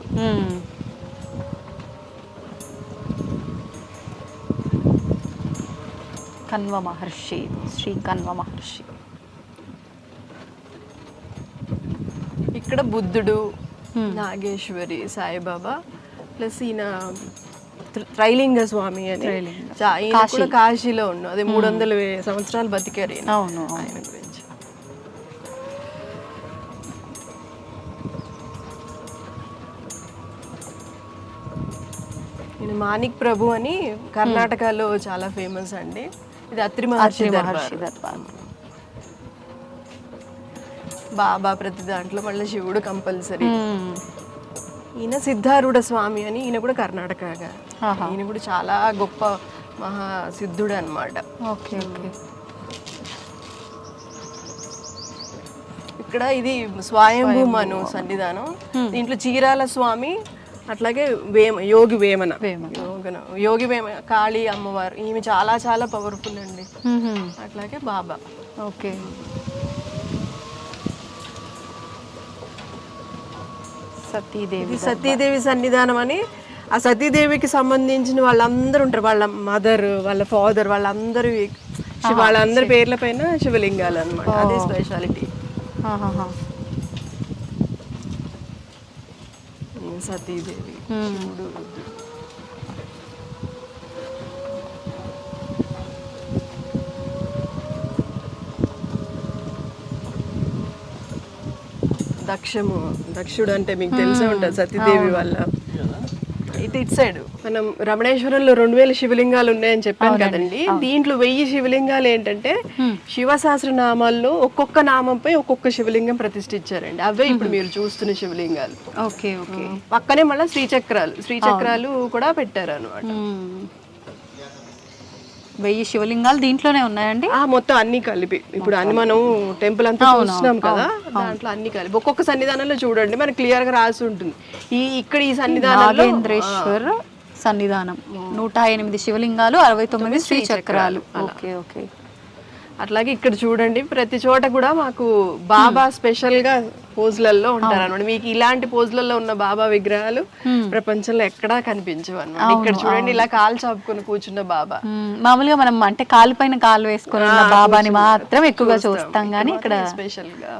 కన్వ మహర్షి, శ్రీ కన్వ మహర్షి. ఇక్కడ బుద్ధుడు, నాగేశ్వరి, సాయిబాబా, ప్లస్ ఈయన త్రైలింగ స్వామి అని. ఈయన కూడా కాశీలో ఉన్నాడు. అదే 300 సంవత్సరాలు బతికారు ఆయన గురించి. ఈయన మాణిక్ ప్రభు అని కర్ణాటకలో చాలా ఫేమస్ అండి. ఇది అత్రి మహర్షి దర్బార్. బాబా ప్రతి దాంట్లో మళ్ళీ శివుడు కంపల్సరీ. ఈయన సిద్ధారూఢ స్వామి అని, ఈయన కూడా కర్ణాటకగా. ఈయన కూడా చాలా గొప్ప మహా సిద్ధుడు అనమాట. ఇక్కడ ఇది స్వయంభూమను సన్నిధానం. దీంట్లో చీరాల స్వామి, అట్లాగే యోగి వేమన, యోగి వేమన కాళీ అమ్మవారు, ఈమె చాలా చాలా పవర్ఫుల్ అండి. అట్లాగే బాబా. ఓకే. సతీదేవి, సతీదేవి సన్నిధానం అని, ఆ సతీదేవికి సంబంధించిన వాళ్ళందరూ ఉంటారు, వాళ్ళ మదర్, వాళ్ళ ఫాదర్, వాళ్ళందరి పేర్ల పైన శివలింగాలు అన్నమాట. అదే స్పెషాలిటీ. సతీదేవి, శివుడు, దక్షుడు అంటే మీకు తెలిసే ఉంటుంది, సతీదేవి వల్ల. ఇటు సైడ్ మనం రమణేశ్వరంలో 2000 శివలింగాలు ఉన్నాయని చెప్పాను కదండి. దీంట్లో 1000 శివలింగాలు ఏంటంటే శివ సహస్రనామాల్లో ఒక్కొక్క నామంపై ఒక్కొక్క శివలింగం ప్రతిష్ఠించారండి. అవే ఇప్పుడు మీరు చూస్తున్న శివలింగాలు. Okay okay. పక్కనే మళ్ళీ శ్రీచక్రాలు కూడా పెట్టారు అనమాట. 1000 శివలింగాలు దీంట్లోనే ఉన్నాయండి. మొత్తం అన్ని కలిపి ఇప్పుడు అన్ని మనం టెంపుల్ అంతా చూస్తున్నాం కదా, దాంట్లో అన్ని కలిపి ఒక్కొక్క సన్నిధానంలో చూడండి మనకి క్లియర్ గా రాసి ఉంటుంది. ఇక్కడ ఈ సన్నిధానంలో నాగేంద్రేశ్వర సన్నిధానం 108 శివలింగాలు, 69 శ్రీచక్రాలు. Okay okay. అట్లాగే ఇక్కడ చూడండి ప్రతి చోట కూడా మాకు బాబా స్పెషల్ గా పోజులలో ఉంటారు అనమాట. మీకు ఇలాంటి పోజులలో ఉన్న బాబా విగ్రహాలు ప్రపంచంలో ఎక్కడా కనిపించవు అనమాట. ఇక్కడ చూడండి ఇలా కాలు చాపుకొని కూర్చున్న బాబా. మామూలుగా మనం అంటే కాలు పైన కాలు వేసుకుని ఉన్న బాబాని మాత్రం ఎక్కువగా చూస్తాం కానీ ఇక్కడ స్పెషల్ గా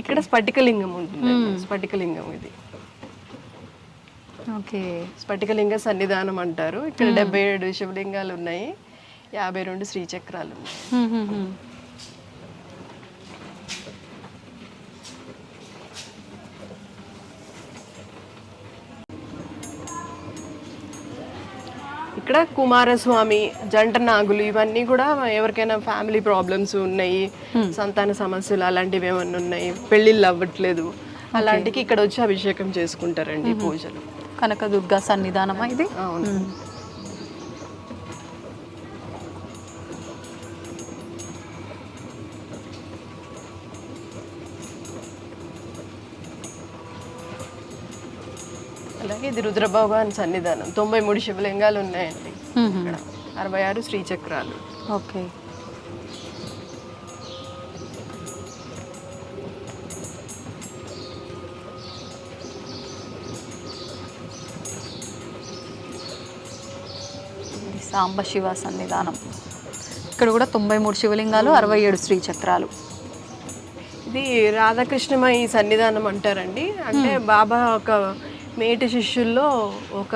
ఇక్కడ స్ఫటికలింగం ఉంటుంది. స్ఫటికలింగం ఇది. ఓకే. స్ఫటికలింగ సన్నిధానం అంటారు. ఇక్కడ 77 శివలింగాలు ఉన్నాయి, 52 శ్రీచక్రాలు ఉన్నాయి. ఇక్కడ కుమారస్వామి, జంట నాగులు, ఇవన్నీ కూడా ఎవరికైనా ఫ్యామిలీ ప్రాబ్లమ్స్ ఉన్నాయి, సంతాన సమస్యలు అలాంటివి ఏమన్నా ఉన్నాయి, పెళ్ళిళ్ళు అవ్వట్లేదు, అలాంటికి ఇక్కడ వచ్చి అభిషేకం చేసుకుంటారండి పూజలు. కనకదుర్గ సన్నిధానమా ఇది? అవును. అలాగే ఇది రుద్రభగవాన్ సన్నిధానం. 93 శివలింగాలు ఉన్నాయండి ఇక్కడ, 66 శ్రీచక్రాలు. ఓకే. సాంబ శివ సన్నిధానం. ఇక్కడ కూడా 93 శివలింగాలు, 67 శ్రీచక్రాలు. ఇది రాధాకృష్ణమయ సన్నిధానం అంటారండి. అంటే బాబా ఒక మేటి శిష్యుల్లో ఒక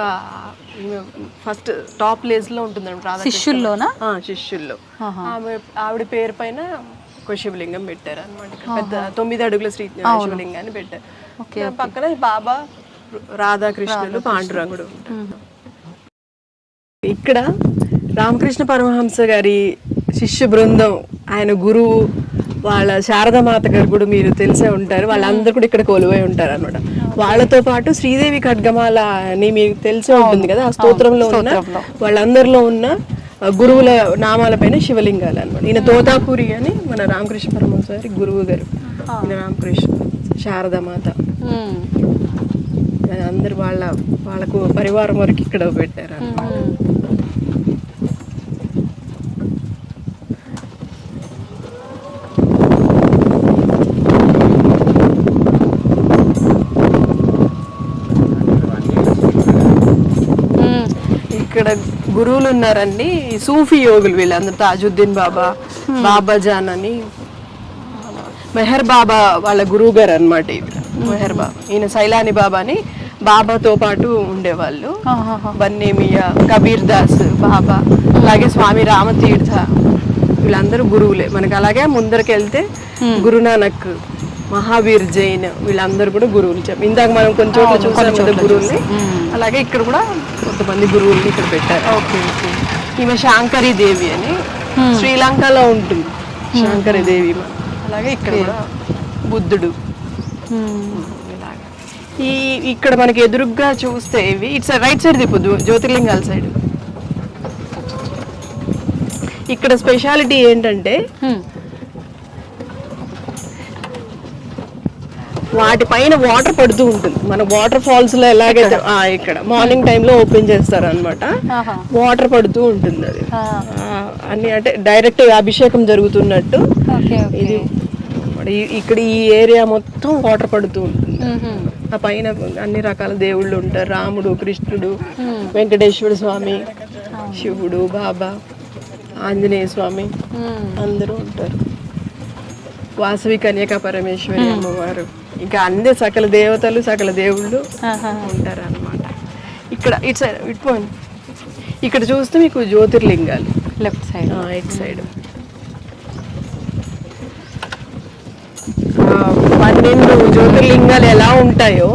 ఫస్ట్ టాప్ ప్లేస్ లో ఉంటుందండి శిష్యుల్లోనా? శిష్యుల్లో. ఆవిడ పేరు పైన ఒక శివలింగం పెట్టారు అనమాట. పెద్ద 9 అడుగుల శివలింగాన్ని పెట్టారు. పక్కన బాబా, రాధాకృష్ణులు, పాండురంగుడు ఉంటారు. ఇక్కడ రామకృష్ణ పరమహంస గారి శిష్య బృందం, ఆయన గురువు, వాళ్ళ శారదామాత గారు కూడా మీరు తెలిసే ఉంటారు, వాళ్ళందరూ కూడా ఇక్కడ కొలువై ఉంటారు అనమాట. వాళ్ళతో పాటు శ్రీదేవి ఖడ్గమాల అని మీకు తెలిసే ఉంటుంది కదా, ఆ స్తోత్రంలో ఉన్న వాళ్ళందరిలో ఉన్న గురువుల నామాలపైన శివలింగాలు అనమాట. ఈయన తోతాపూరి అని మన రామకృష్ణ పరమహంస గారి గురువు గారు, ఈయన రామకృష్ణ, శారదామాత, అందరు వాళ్ళకు పరివారం వరకు ఇక్కడ పెట్టారు అన్నమాట. ఇక్కడ గురువులు ఉన్నారండి, సూఫీ యోగులు వీళ్ళందరూ. తాజుద్దీన్ బాబా, బాబాజాన్ అని, మెహర్ బాబా వాళ్ళ గురువు గారు అనమాట. మెహర్ బాబా, ఈయన సైలాని బాబా అని బాబాతో పాటు ఉండేవాళ్ళు. బన్నేమియా, కబీర్ దాస్ బాబా, అలాగే స్వామి రామతీర్థ, వీళ్ళందరూ గురువులే మనకి. అలాగే ముందరికి వెళ్తే గురునానక్, మహావీర్ జైన్, వీళ్ళందరూ కూడా గురువులు. ఇందాక మనం కొంచెం చోట్ల చూసాం కదా గురువుల్ని, అలాగే ఇక్కడ కూడా కొంతమంది గురువుల్ని ఇక్కడ పెట్టారు. ఈమె శాంకరీ దేవి అని శ్రీలంకలో ఉంటుంది, శాంకరీ దేవి. అలాగే ఇక్కడ కూడా బుద్ధుడు. ఇక్కడ మనకి ఎదురుగ్గా చూస్తే ఇవి ఇట్స్ రైట్ సైడ్ తిప్పు, జ్యోతిర్లింగాల సైడ్. ఇక్కడ స్పెషాలిటీ ఏంటంటే వాటిపైన వాటర్ పడుతూ ఉంటుంది. మన వాటర్ ఫాల్స్ లో ఎలాగైతే ఇక్కడ మార్నింగ్ టైంలో ఓపెన్ చేస్తారు అనమాట, వాటర్ పడుతూ ఉంటుంది. అది అన్ని అంటే డైరెక్ట్ అభిషేకం జరుగుతున్నట్టు. ఇది ఇక్కడ ఈ ఏరియా మొత్తం వాటర్ పడుతూ ఉంటుంది. ఆ పైన అన్ని రకాల దేవుళ్ళు ఉంటారు, రాముడు, కృష్ణుడు, వెంకటేశ్వర స్వామి, శివుడు, బాబా, ఆంజనేయ స్వామి అందరూ ఉంటారు. వాసవి కన్యకా పరమేశ్వరి అమ్మవారు, ఇంకా అన్ని సకల దేవతలు సకల దేవుళ్ళు ఉంటారు అన్నమాట. ఇక్కడ ఇటు సైడ్ ఇటుపోండి, ఇక్కడ చూస్తే మీకు జ్యోతిర్లింగాలు లెఫ్ట్ సైడ్, ఇటు సైడ్ 12 జ్యోతిర్లింగాలు ఎలా ఉంటాయో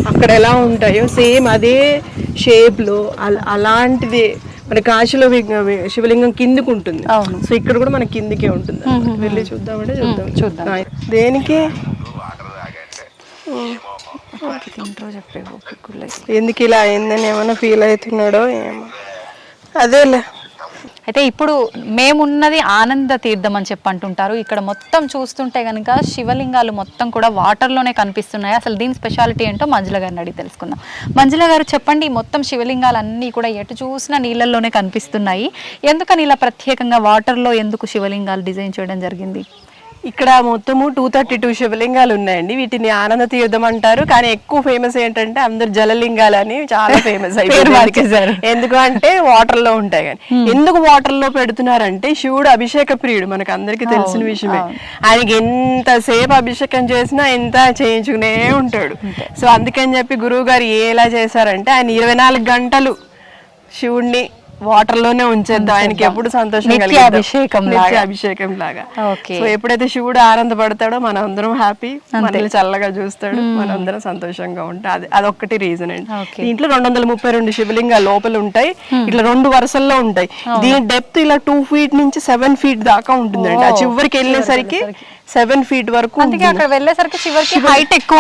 అక్కడ ఎలా ఉంటాయో సేమ్ అదే షేప్ లో అలాంటిది మన కాశీలో శివలింగం కిందికి ఉంటుంది. సో ఇక్కడ కూడా మన కిందికే ఉంటుంది. వెళ్ళి చూద్దామంటే చూద్దాం. దేనికి ఎందుకు ఇలా అయిందని ఏమైనా ఫీల్ అవుతున్నాడో ఏమో. అదేలే. అయితే ఇప్పుడు మేమున్నది ఆనంద తీర్థం అని చెప్పి అంటుంటారు. ఇక్కడ మొత్తం చూస్తుంటే కనుక శివలింగాలు మొత్తం కూడా వాటర్లోనే కనిపిస్తున్నాయి. అసలు దీని స్పెషాలిటీ ఏంటో మంజుల గారిని అడిగి తెలుసుకుందాం. మంజుల గారు చెప్పండి, మొత్తం శివలింగాలు అన్నీ కూడా ఎటు చూసినా నీళ్ళల్లోనే కనిపిస్తున్నాయి. ఎందుకని ఇలా ప్రత్యేకంగా వాటర్లో ఎందుకు శివలింగాలు డిజైన్ చేయడం జరిగింది? ఇక్కడ మొత్తము 232 శివలింగాలు ఉన్నాయండి. వీటిని ఆనంద తీర్థం అంటారు, కానీ ఎక్కువ ఫేమస్ ఏంటంటే అందరు జలలింగాలు అని చాలా ఫేమస్ అయిపోయారు. ఎందుకు అంటే వాటర్ లో ఉంటాయి. కానీ ఎందుకు వాటర్ లో పెడుతున్నారంటే శివుడు అభిషేక ప్రియుడు, మనకు అందరికి తెలిసిన విషయమే. ఆయనకి ఎంతసేపు అభిషేకం చేసినా ఎంత చేయించుకునే ఉంటాడు. సో అందుకని చెప్పి గురువు గారు ఎలా చేశారంటే ఆయన 24 గంటలు శివుడిని వాటర్ లోనే ఉంచేద్దాం, ఆయనకి ఎప్పుడు సంతోషం అభిషేకం లాగా. సో ఎప్పుడైతే శివుడు ఆనందపడతాడో మనం అందరం హ్యాపీ, మనల్ని చల్లగా చూస్తాడు, మనం అందరం సంతోషంగా ఉంటాం. అదొక్కటి రీజన్ అండి. దీంట్లో 232 శివలింగాలు లోపల ఉంటాయి. ఇట్లా 2 వరుసల్లో ఉంటాయి. దీని డెప్త్ ఇలా 2 feet నుంచి 7 feet దాకా ఉంటుందండి. ఆ చివరికి వెళ్ళేసరికి 7 feet వరకు హైట్ ఎక్కువ.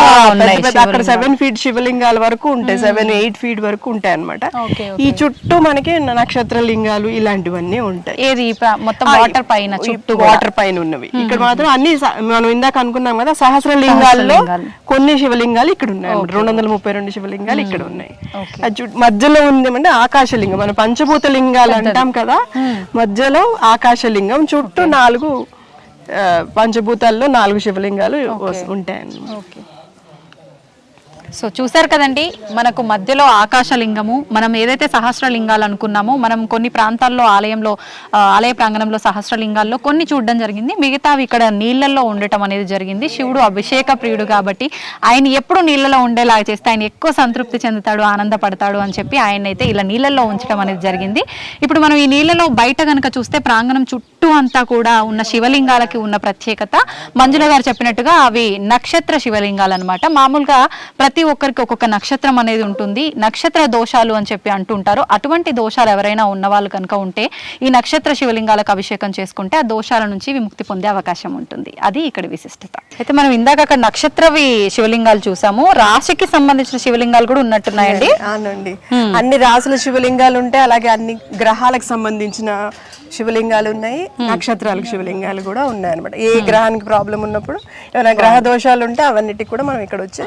అక్కడ 7 feet శివలింగాల వరకు ఉంటాయి, 7-8 feet వరకు ఉంటాయి అన్నమాట. ఈ చుట్టూ మనకి నక్షత్ర లింగాలు ఇలాంటివన్నీ ఉంటాయి. ఏది మొత్తం వాటర్ పైన, చుట్టూ వాటర్ పైన ఉన్నవి. ఇక్కడ మాత్రం అన్ని మనం ఇందాక అనుకున్నాం కదా సహస్ర లింగాల్లో కొన్ని శివలింగాలు ఇక్కడ ఉన్నాయి. 232 శివలింగాలు ఇక్కడ ఉన్నాయి. మధ్యలో ఉంది అంటే ఆకాశలింగం, మన పంచభూత లింగాలు అంటాం కదా, మధ్యలో ఆకాశలింగం, చుట్టూ 4 పంచభూతాల్లో 4 శివలింగాలు ఉంటాయండి. సో చూసారు కదండి, మనకు మధ్యలో ఆకాశలింగము, మనం ఏదైతే సహస్రలింగాలు అనుకున్నామో మనం కొన్ని ప్రాంతాల్లో ఆలయ ప్రాంగణంలో సహస్రలింగాల్లో కొన్ని చూడడం జరిగింది, మిగతావి ఇక్కడ నీళ్ళల్లో ఉండటం అనేది జరిగింది. శివుడు అభిషేక ప్రియుడు కాబట్టి ఆయన ఎప్పుడు నీళ్ళలో ఉండేలాగా చేస్తే ఆయన ఎక్కువ సంతృప్తి చెందుతాడు, ఆనందపడతాడు అని చెప్పి ఆయన అయితే ఇలా నీళ్ళల్లో ఉంచడం అనేది జరిగింది. ఇప్పుడు మనం ఈ నీళ్ళలో బయట కనుక చూస్తే ప్రాంగణం చుట్టూ అంతా కూడా ఉన్న శివలింగాలకి ఉన్న ప్రత్యేకత మంజుల గారు చెప్పినట్టుగా అవి నక్షత్ర శివలింగాలు అనమాట. మామూలుగా ప్రతి ఒక్కరికి ఒక్కొక్క నక్షత్రం అనేది ఉంటుంది, నక్షత్ర దోషాలు అని చెప్పి అంటుంటారు. అటువంటి దోషాలు ఎవరైనా ఉన్న వాళ్ళు కనుక ఉంటే ఈ నక్షత్ర శివలింగాలకు అభిషేకం చేసుకుంటే ఆ దోషాల నుంచి విముక్తి పొందే అవకాశం ఉంటుంది. అది ఇక్కడ విశిష్టత. అయితే మనం ఇందాక అక్కడ నక్షత్రవి శివలింగాలు చూసాము, రాశికి సంబంధించిన శివలింగాలు కూడా ఉన్నట్టున్నాయండి. అవునండి, అన్ని రాసుల శివలింగాలు ఉంటాయి, అలాగే అన్ని గ్రహాలకు సంబంధించిన శివలింగాలు ఉన్నాయి, నక్షత్రాలకు శివలింగాలు కూడా ఉన్నాయి అనమాట. ఏ గ్రహానికి ప్రాబ్లం ఉన్నప్పుడు ఏమైనా గ్రహ దోషాలు ఉంటే అవన్నిటికి కూడా మనం ఇక్కడ వచ్చి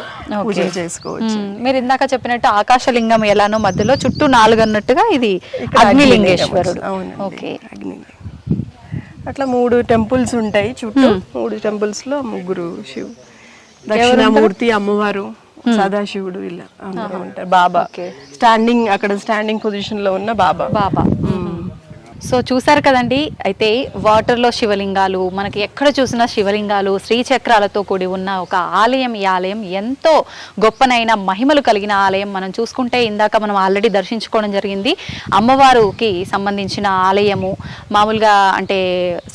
పూజలు చేసుకోవచ్చు. మీరు ఇందాక చెప్పినట్టు ఆకాశలింగం ఎలానో మధ్యలో చుట్టూ 4 అన్నట్టుగా ఇది అగ్నిలింగేశ్వరుడు. ఓకే, అట్లా 3 టెంపుల్స్ ఉంటాయి చుట్టూ. 3 టెంపుల్స్ లో 3 శివ, దక్షిణామూర్తి, అమ్మవారు, సదాశివుడు ఇలా అందరూ ఉంటారు. బాబా స్టాండింగ్ పొజిషన్ లో ఉన్న బాబా. సో చూసారు కదండి, అయితే వాటర్లో శివలింగాలు, మనకి ఎక్కడ చూసినా శివలింగాలు, శ్రీచక్రాలతో కూడి ఉన్న ఒక ఆలయం. ఈ ఆలయం ఎంతో గొప్పనైన మహిమలు కలిగిన ఆలయం. మనం చూసుకుంటే ఇందాక మనం ఆల్రెడీ దర్శించుకోవడం జరిగింది అమ్మవారికి సంబంధించిన ఆలయము, మామూలుగా అంటే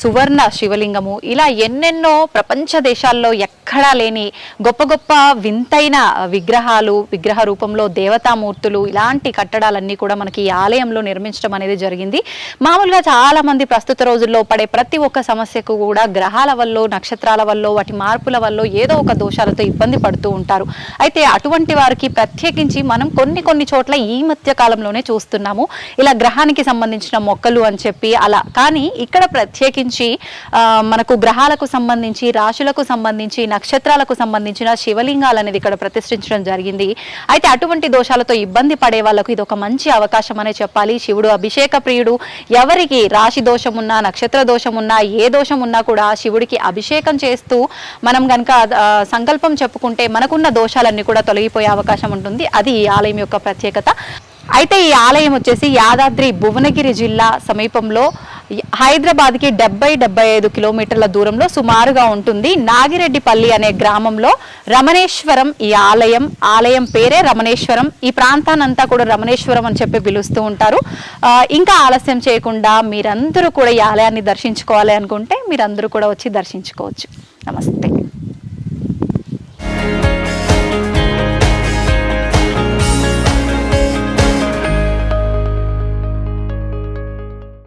సువర్ణ శివలింగము, ఇలా ఎన్నెన్నో ప్రపంచ దేశాల్లో ఎక్కడా లేని గొప్ప గొప్ప వింతైన విగ్రహ రూపంలో దేవతామూర్తులు, ఇలాంటి కట్టడాలన్నీ కూడా మనకి ఈ ఆలయంలో నిర్మించడం అనేది జరిగింది. మామూలుగా చాలా మంది ప్రస్తుత రోజుల్లో పడే ప్రతి ఒక్క సమస్యకు కూడా గ్రహాల వల్ల, నక్షత్రాల వల్ల, వాటి మార్పుల వల్ల ఏదో ఒక దోషాలతో ఇబ్బంది పడుతూ ఉంటారు. అయితే అటువంటి వారికి ప్రత్యేకించి మనం కొన్ని చోట్ల ఈ మధ్య కాలంలోనే చూస్తున్నాము ఇలా గ్రహానికి సంబంధించిన మొక్కలు అని చెప్పి అలా. కానీ ఇక్కడ ప్రత్యేకించి మనకు గ్రహాలకు సంబంధించి, రాశులకు సంబంధించి, నక్షత్రాలకు సంబంధించిన శివలింగాలు అనేది ఇక్కడ ప్రతిష్ఠించడం జరిగింది. అయితే అటువంటి దోషాలతో ఇబ్బంది పడే వాళ్ళకు ఇది ఒక మంచి అవకాశం అనే చెప్పాలి. శివుడు అభిషేక ప్రియుడు. ఎవరికి రాశి దోషం ఉన్నా, నక్షత్ర దోషం ఉన్నా, ఏ దోషం ఉన్నా కూడా శివుడికి అభిషేకం చేస్తూ మనం గనక సంకల్పం చెప్పుకుంటే మనకున్న దోషాలన్నీ కూడా తొలగిపోయే అవకాశం ఉంటుంది. అది ఈ ఆలయం యొక్క ప్రత్యేకత. అయితే ఈ ఆలయం వచ్చేసి యాదాద్రి భువనగిరి జిల్లా సమీపంలో హైదరాబాద్కి 70-75 కిలోమీటర్ల దూరంలో సుమారుగా ఉంటుంది. నాగిరెడ్డిపల్లి అనే గ్రామంలో రమణేశ్వరం ఈ ఆలయం పేరే రమణేశ్వరం. ఈ ప్రాంతాన్నంతా కూడా రమణేశ్వరం అని చెప్పి పిలుస్తూ ఉంటారు. ఇంకా ఆలస్యం చేయకుండా మీరందరూ కూడా ఈ ఆలయాన్ని దర్శించుకోవాలి అనుకుంటే మీరందరూ కూడా వచ్చి దర్శించుకోవచ్చు. నమస్తే.